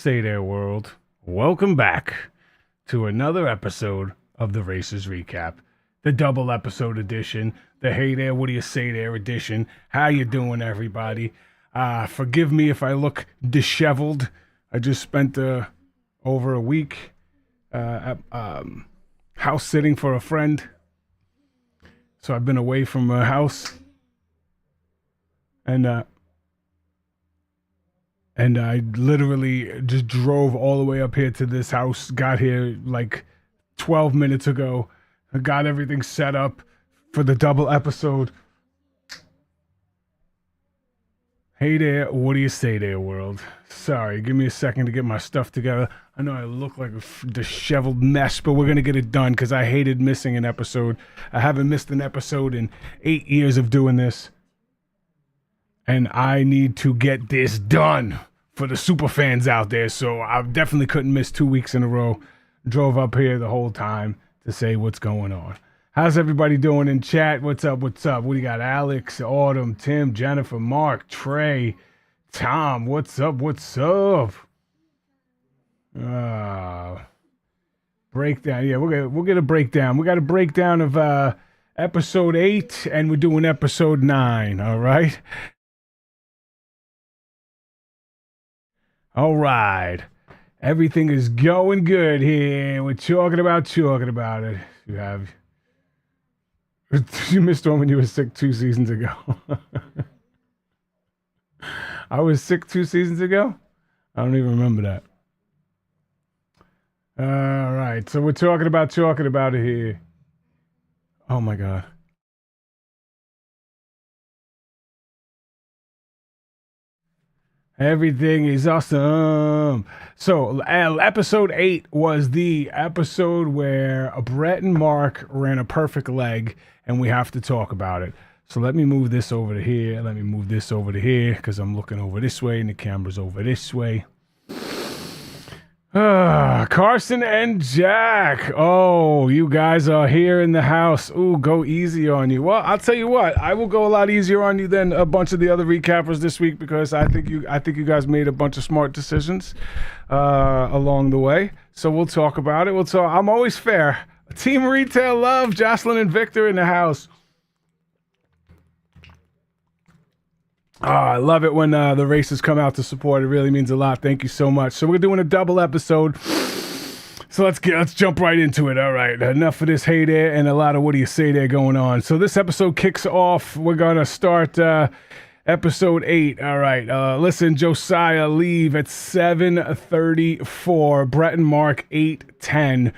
Say there, world. Welcome back to another episode of the Racers Recap, the double episode edition, the Hey There, What Do You Say There edition. How you doing, everybody? Forgive me if I look disheveled. I just spent over a week house sitting for a friend, so I've been away from my house, and I literally just drove all the way up here to this house, got here like 12 minutes ago, got everything set up for the double episode. Hey there, what do you say there, world? Sorry, give me a second to get my stuff together. I know I look like a disheveled mess, but we're going to get it done because I hated missing an episode. I haven't missed an episode in 8 years of doing this. And I need to get this done for the super fans out there. So I definitely couldn't miss 2 weeks in a row. Drove up here the whole time to say what's going on. How's everybody doing in chat? What's up? What's up? What do you got? Alex, Autumn, Tim, Jennifer, Mark, Trey, Tom. What's up? What's up? Breakdown. Yeah, we'll get a breakdown. We got a breakdown of episode 8, and we're doing episode 9. All right. All right. Everything is going good here. We're talking about it. You missed one when you were sick 2 seasons ago. I was sick 2 seasons ago? I don't even remember that. All right. So we're talking about it here. Oh my God. Everything is awesome. So, episode 8 was the episode where Brett and Mark ran a perfect leg, and we have to talk about it. So, let me move this over to here. Let me move this over to here because I'm looking over this way, and the camera's over this way. Carson and Jack. Oh, you guys are here in the house. Ooh, go easy on you. Well, I'll tell you what. I will go a lot easier on you than a bunch of the other recappers this week because I think you guys made a bunch of smart decisions along the way. So we'll talk about it. I'm always fair. Team Retail Love, Jocelyn and Victor in the house. Oh, I love it when the races come out to support. It really means a lot. Thank you so much. So we're doing a double episode. So let's jump right into it. All right, enough of this hey there and a lot of what do you say there going on. So this episode kicks off. We're gonna start episode 8. All right. Listen, Josiah leave at 7:34. Brett and Mark 8:10.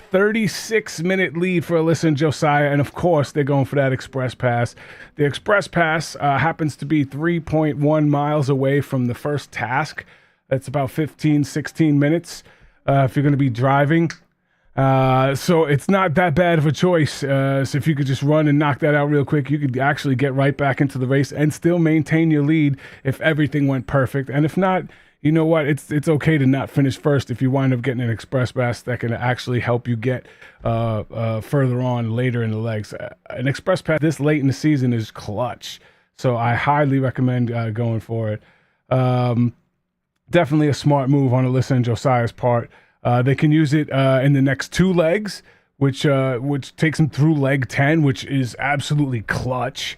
36-minute lead for Alyssa and Josiah, and of course they're going for that express pass. The express pass happens to be 3.1 miles away from the first task. That's about 16 minutes if you're going to be driving. So it's not that bad of a choice. So if you could just run and knock that out real quick, you could actually get right back into the race and still maintain your lead if everything went perfect. And if not, you know what? It's okay to not finish first if you wind up getting an express pass that can actually help you get further on later in the legs. An express pass this late in the season is clutch, so I highly recommend going for it. Definitely a smart move on Alyssa and Josiah's part. They can use it in the next 2 legs, which takes them through leg 10, which is absolutely clutch.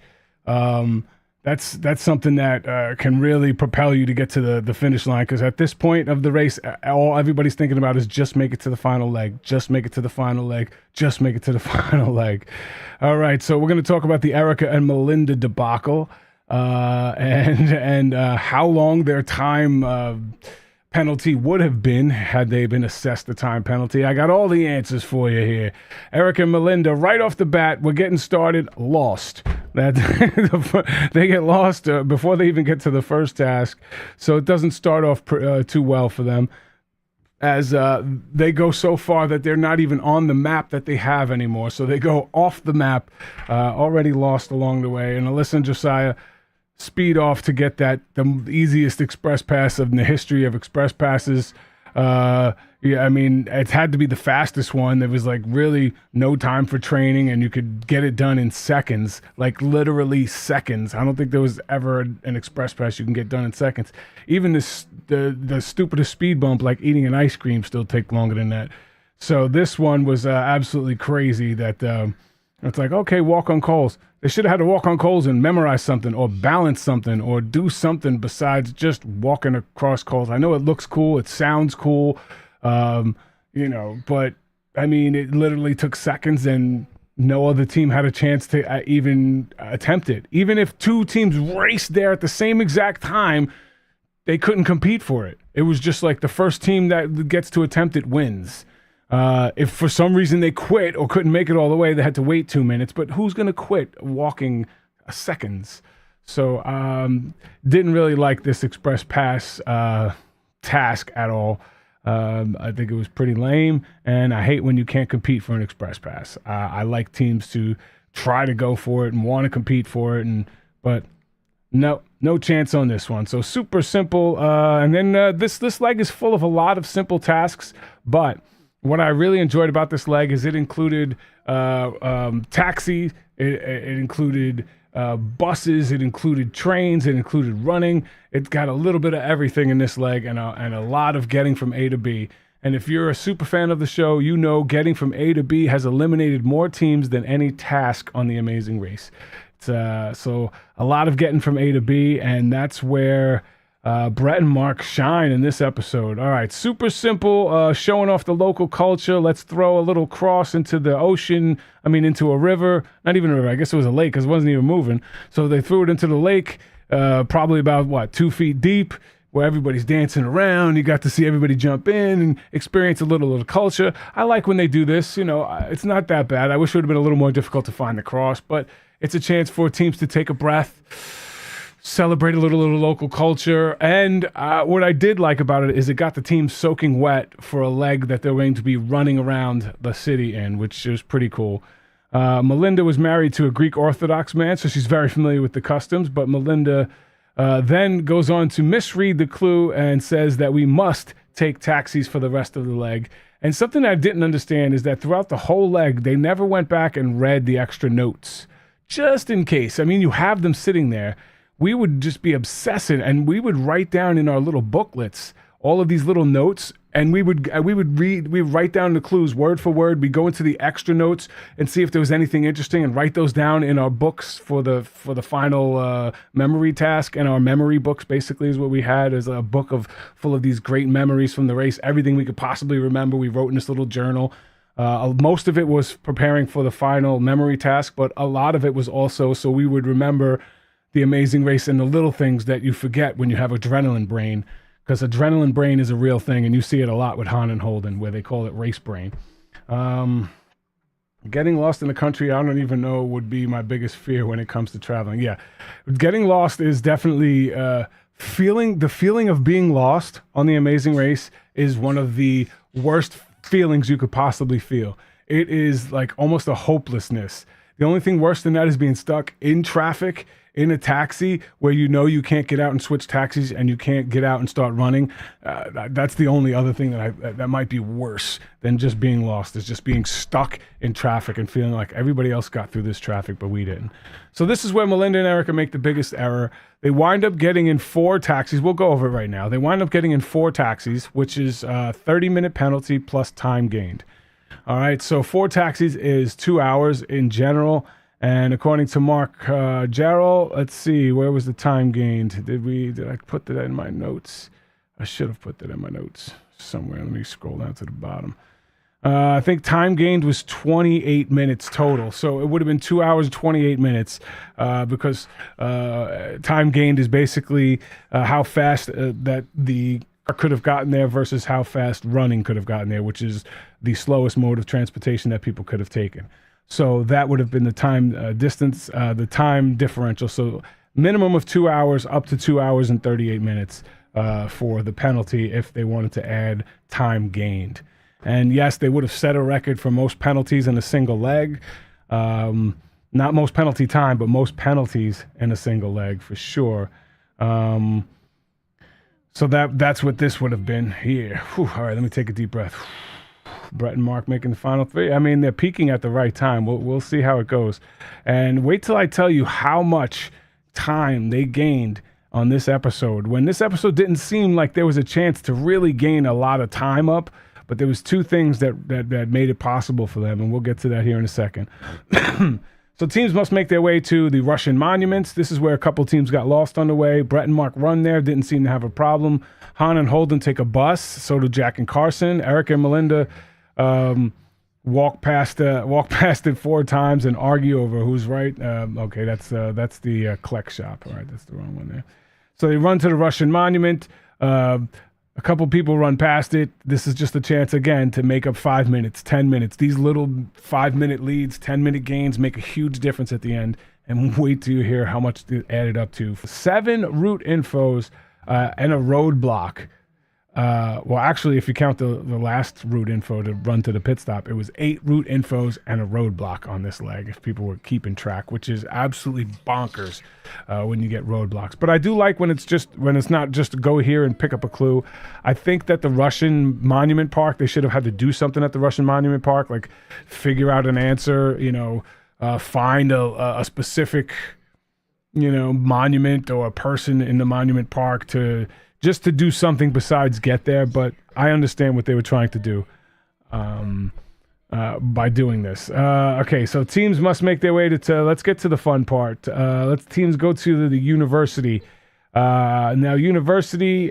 That's something that can really propel you to get to the finish line, because at this point of the race, all everybody's thinking about is just make it to the final leg, just make it to the final leg, just make it to the final leg. All right, so we're going to talk about the Erica and Melinda debacle and how long their time penalty would have been had they been assessed the time penalty. I got all the answers for you here. Erica and Melinda, right off the bat, we're getting started, lost. They get lost before they even get to the first task, so it doesn't start off too well for them, as they go so far that they're not even on the map that they have anymore. So they go off the map, already lost along the way, and Alyssa and Josiah speed off to get the easiest express pass of the history of express passes. Yeah, I mean, it had to be the fastest one. There was like really no time for training, and you could get it done in seconds, like literally seconds. I don't think there was ever an express pass you can get done in seconds. Even the stupidest speed bump, like eating an ice cream, still take longer than that. So this one was absolutely crazy. That it's like, okay, walk on coals. They should have had to walk on coals and memorize something or balance something or do something besides just walking across coals. I know it looks cool. It sounds cool. But I mean, it literally took seconds and no other team had a chance to even attempt it. Even if two teams raced there at the same exact time, they couldn't compete for it. It was just like the first team that gets to attempt it wins. If for some reason they quit or couldn't make it all the way, they had to wait 2 minutes. But who's going to quit walking seconds? So didn't really like this express pass task at all. I think it was pretty lame, and I hate when you can't compete for an express pass. I like teams to try to go for it and want to compete for it, but no chance on this one. So super simple. And then this leg is full of a lot of simple tasks, but what I really enjoyed about this leg is it included taxi, it included buses, it included trains, it included running. It got a little bit of everything in this leg and a lot of getting from A to B. And if you're a super fan of the show, you know getting from A to B has eliminated more teams than any task on The Amazing Race. So a lot of getting from A to B, and that's where Brett and Mark shine in this episode. All right, super simple, showing off the local culture. Let's throw a little cross into the ocean. Into a river. Not even a river. I guess it was a lake because it wasn't even moving. So they threw it into the lake, probably about, 2 feet deep, where everybody's dancing around. You got to see everybody jump in and experience a little of the culture. I like when they do this. It's not that bad. I wish it would have been a little more difficult to find the cross, but it's a chance for teams to take a breath, celebrate a little local culture. And what I did like about it is it got the team soaking wet for a leg that they're going to be running around the city in, which is pretty cool. Melinda was married to a Greek Orthodox man, so she's very familiar with the customs, but Melinda then goes on to misread the clue and says that we must take taxis for the rest of the leg. And something I didn't understand is that throughout the whole leg, they never went back and read the extra notes, just in case. You have them sitting there. We would just be obsessing, and we would write down in our little booklets all of these little notes, and we would write down the clues word for word. We go into the extra notes and see if there was anything interesting, and write those down in our books for the final memory task. And our memory books basically is what we had, as a book full of these great memories from the race, everything we could possibly remember. We wrote in this little journal. Most of it was preparing for the final memory task, but a lot of it was also so we would remember The Amazing Race and the little things that you forget when you have adrenaline brain, because adrenaline brain is a real thing, and you see it a lot with Han and Holden, where they call it race brain. Getting lost in the country, I don't even know, would be my biggest fear when it comes to traveling. Yeah, getting lost is definitely the feeling of being lost on The Amazing Race is one of the worst feelings you could possibly feel. It is like almost a hopelessness. The only thing worse than that is being stuck in traffic in a taxi where you can't get out and switch taxis, and you can't get out and start running. That's the only other thing that might be worse than just being lost, is just being stuck in traffic and feeling like everybody else got through this traffic, but we didn't. So this is where Melinda and Erica make the biggest error. They wind up getting in 4 taxis. We'll go over it right now. They wind up getting in 4 taxis, which is a 30-minute penalty plus time gained. All right, so 4 taxis is 2 hours in general. And according to Mark Jarrell, let's see, where was the time gained? Did I put that in my notes? I should have put that in my notes somewhere. Let me scroll down to the bottom. I think time gained was 28 minutes total. So it would have been 2 hours and 28 minutes because time gained is basically how fast that the car could have gotten there versus how fast running could have gotten there, which is the slowest mode of transportation that people could have taken. So that would have been the time distance, the time differential. So minimum of 2 hours, up to 2 hours and 38 minutes for the penalty if they wanted to add time gained. And yes, they would have set a record for most penalties in a single leg. Not most penalty time, but most penalties in a single leg for sure. So that's what this would have been here. Whew, all right, let me take a deep breath. Brett and Mark making the final three. I mean, they're peaking at the right time. We'll see how it goes. And wait till I tell you how much time they gained on this episode. When this episode didn't seem like there was a chance to really gain a lot of time up, but there was two things that made it possible for them, and we'll get to that here in a second. So teams must make their way to the Russian monuments. This is where a couple teams got lost on the way. Brett and Mark run there, didn't seem to have a problem. Han and Holden take a bus. So do Jack and Carson. Eric and Melinda walk past it 4 times and argue over who's right. Okay, that's the Kleck shop. All right, that's the wrong one there. So they run to the Russian monument. A couple people run past it. This is just a chance again to make up 5 minutes, 10 minutes. These little 5-minute leads, 10-minute gains make a huge difference at the end. And wait till you hear how much it added up to. 7 route infos and a roadblock. Well, actually, if you count the last route info to run to the pit stop, it was 8 route infos and a roadblock on this leg, if people were keeping track, which is absolutely bonkers when you get roadblocks. But I do like when it's not just go here and pick up a clue. I think that the Russian Monument Park, they should have had to do something at the Russian Monument Park, like figure out an answer, find a specific, monument or a person in the monument park to do something besides get there. But I understand what they were trying to do by doing this. Okay, so teams must make their way to let's get to the fun part. Teams go to the university. Now, university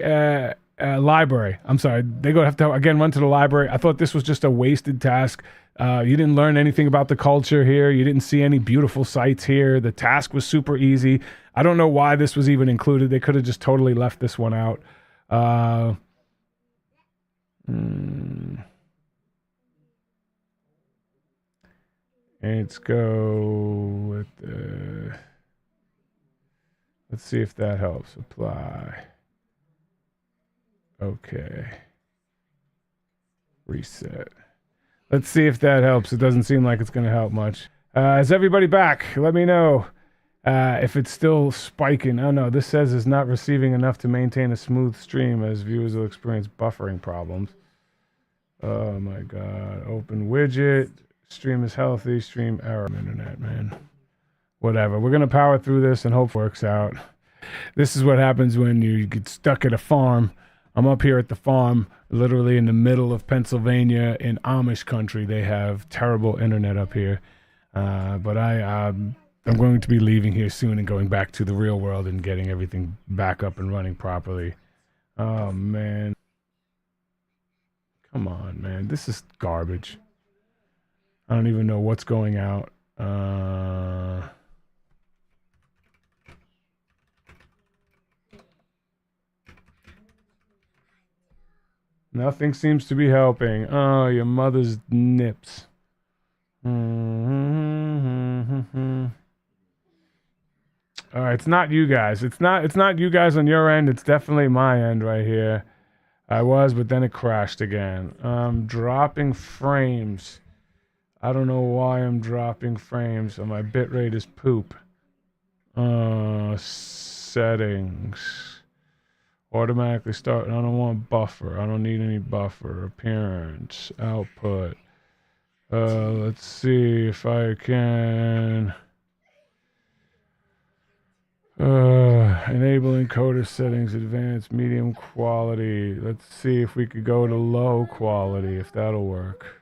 library. I'm sorry, they have to again run to the library. I thought this was just a wasted task. You didn't learn anything about the culture here. You didn't see any beautiful sights here. The task was super easy. I don't know why this was even included. They could have just totally left this one out. Let's go with the... Let's see if that helps. Apply. Okay. Reset. Let's see if that helps. It doesn't seem like it's going to help much. Is everybody back? Let me know if it's still spiking. Oh no, this says it's not receiving enough to maintain a smooth stream as viewers will experience buffering problems. Oh my god. Open widget. Stream is healthy. Stream error. Internet, man. Whatever. We're going to power through this and hope it works out. This is what happens when you get stuck at a farm. I'm up here at the farm, literally in the middle of Pennsylvania in Amish country. They have terrible internet up here. But I'm going to be leaving here soon and going back to the real world and getting everything back up and running properly. Oh, man. Come on, man. This is garbage. I don't even know what's going out. Nothing seems to be helping. Oh, your mother's nips. All right, it's not you guys. It's not you guys on your end. It's definitely my end right here. I was, but then it crashed again. Dropping frames. I don't know why I'm dropping frames. So my bitrate is poop. Settings. Automatically start. I don't want buffer. I don't need any buffer. Appearance. Output. Let's see if I can. Enable encoder settings. Advanced medium quality. Let's see if we could go to low quality, if that'll work.